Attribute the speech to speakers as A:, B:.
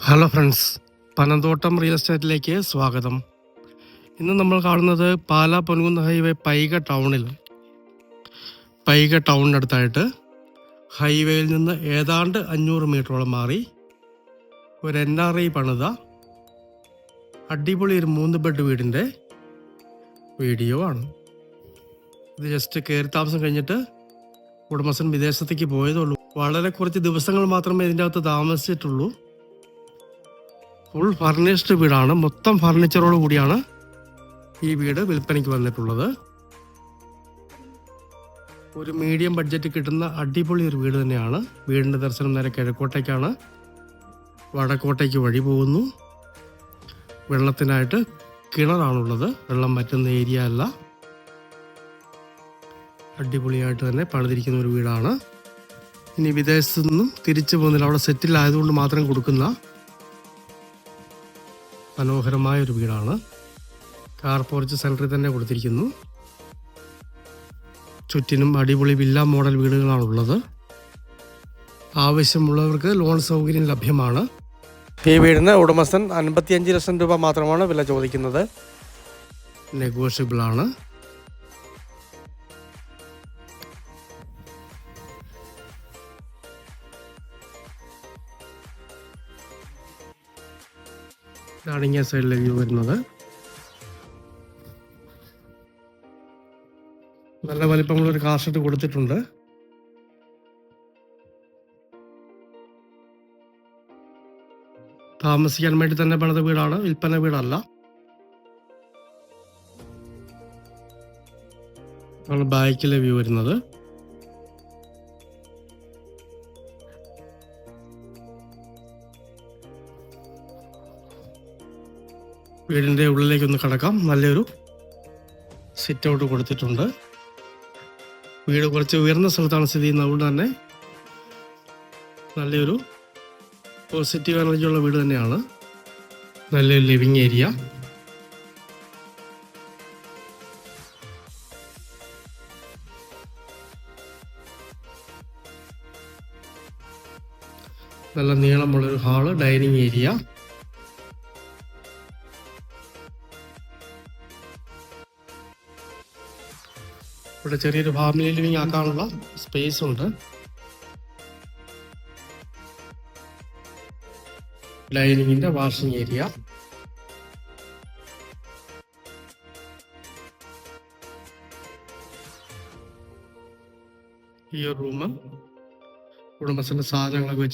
A: Hello friends, Panamthottam real എസ്റ്റേറ്റിലേക്ക് സ്വാഗതം. ഇന്ന് നമ്മൾ കാണുന്നത് പാലാ പൊൻകുന്ന് ഹൈവേ പൈക ടൗണിനടുത്തായിട്ട് ഹൈവേയിൽ നിന്ന് ഏതാണ്ട് 500 മീറ്ററോളം മാറി ഒരു NRI പണിത അടിപൊളി ഒരു 3 ബെഡ് വീടിൻ്റെ വീഡിയോ ആണ്. ഇത് ജസ്റ്റ് കയറി താമസം കഴിഞ്ഞിട്ട് ഉടമസ്ഥൻ വിദേശത്തേക്ക് പോയതുള്ളൂ. വളരെ കുറച്ച് ദിവസങ്ങൾ മാത്രമേ ഇതിൻ്റെ അകത്ത് താമസിച്ചിട്ടുള്ളൂ. ഫുൾ ഫർണിഷ്ഡ് വീടാണ്. മൊത്തം ഫർണിച്ചറോട് കൂടിയാണ് ഈ വീട് വിൽപ്പനയ്ക്ക് വന്നിട്ടുള്ളത്. ഒരു മീഡിയം ബഡ്ജറ്റ് കിട്ടുന്ന അടിപൊളി ഒരു വീട് തന്നെയാണ്. വീടിൻ്റെ ദർശനം നേരെ കിഴക്കോട്ടേക്കാണ്. വടക്കോട്ടേക്ക് വഴി പോകുന്നു. വെള്ളത്തിനായിട്ട് കിണറാണുള്ളത്. വെള്ളം പറ്റുന്ന ഏരിയ അല്ല. അടിപൊളിയായിട്ട് തന്നെ പണിതിരിക്കുന്ന ഒരു വീടാണ്. ഇനി വിദേശത്തു നിന്നും തിരിച്ചു പോകുന്നില്ല, അവിടെ സെറ്റിൽ ആയതുകൊണ്ട് മാത്രം കൊടുക്കുന്ന മനോഹരമായ ഒരു വീടാണ്. കാർ പോർച്ച് സെൻറ്ററിൽ തന്നെ കൊടുത്തിരിക്കുന്നു. ചുറ്റിനും അടിപൊളി വില്ല മോഡൽ വീടുകളാണുള്ളത്. ആവശ്യമുള്ളവർക്ക് ലോൺ സൗകര്യം ലഭ്യമാണ്. ഈ വീടിന് ഉടമസ്ഥൻ 55 ലക്ഷം രൂപ മാത്രമാണ് വില ചോദിക്കുന്നത്. നെഗോഷ്യബിൾ ആണ്. ഇതാണ് ഇങ്ങനെ സൈഡിലെ വ്യൂ വരുന്നത്. നല്ല വലിപ്പമുള്ളൊരു കാർ ഷെഡ് കൊടുത്തിട്ടുണ്ട്. താമസിക്കാൻ വേണ്ടി തന്നെ പണിത വീടാണ്, വിൽപ്പന വീടല്ല. ബാക്കിലെ വ്യൂ വരുന്നത്. വീടിൻ്റെ ഉള്ളിലേക്കൊന്ന് കടക്കാം. നല്ലൊരു സിറ്റ് ഔട്ട് കൊടുത്തിട്ടുണ്ട്. വീട് കുറച്ച് ഉയർന്ന സ്ഥലത്താണ് സ്ഥിതി ചെയ്യുന്നത്. അതുകൊണ്ട് തന്നെ നല്ലൊരു പോസിറ്റീവ് എനർജിയുള്ള വീട് തന്നെയാണ്. നല്ലൊരു ലിവിങ് ഏരിയ. നല്ല നീളമുള്ളൊരു ഹാള്, ഡൈനിങ് ഏരിയ. ഇവിടെ ചെറിയൊരു ഫാമിലി ലിവിങ് ആക്കാനുള്ള സ്പേസ് ഉണ്ട്. ഡൈനിങ്ങിന്റെ വാഷിംഗ് ഏരിയ. ഈ ഒരു റൂം ഉടമസ്ഥന്റെ സാധനങ്ങളൊക്കെ വെച്ച്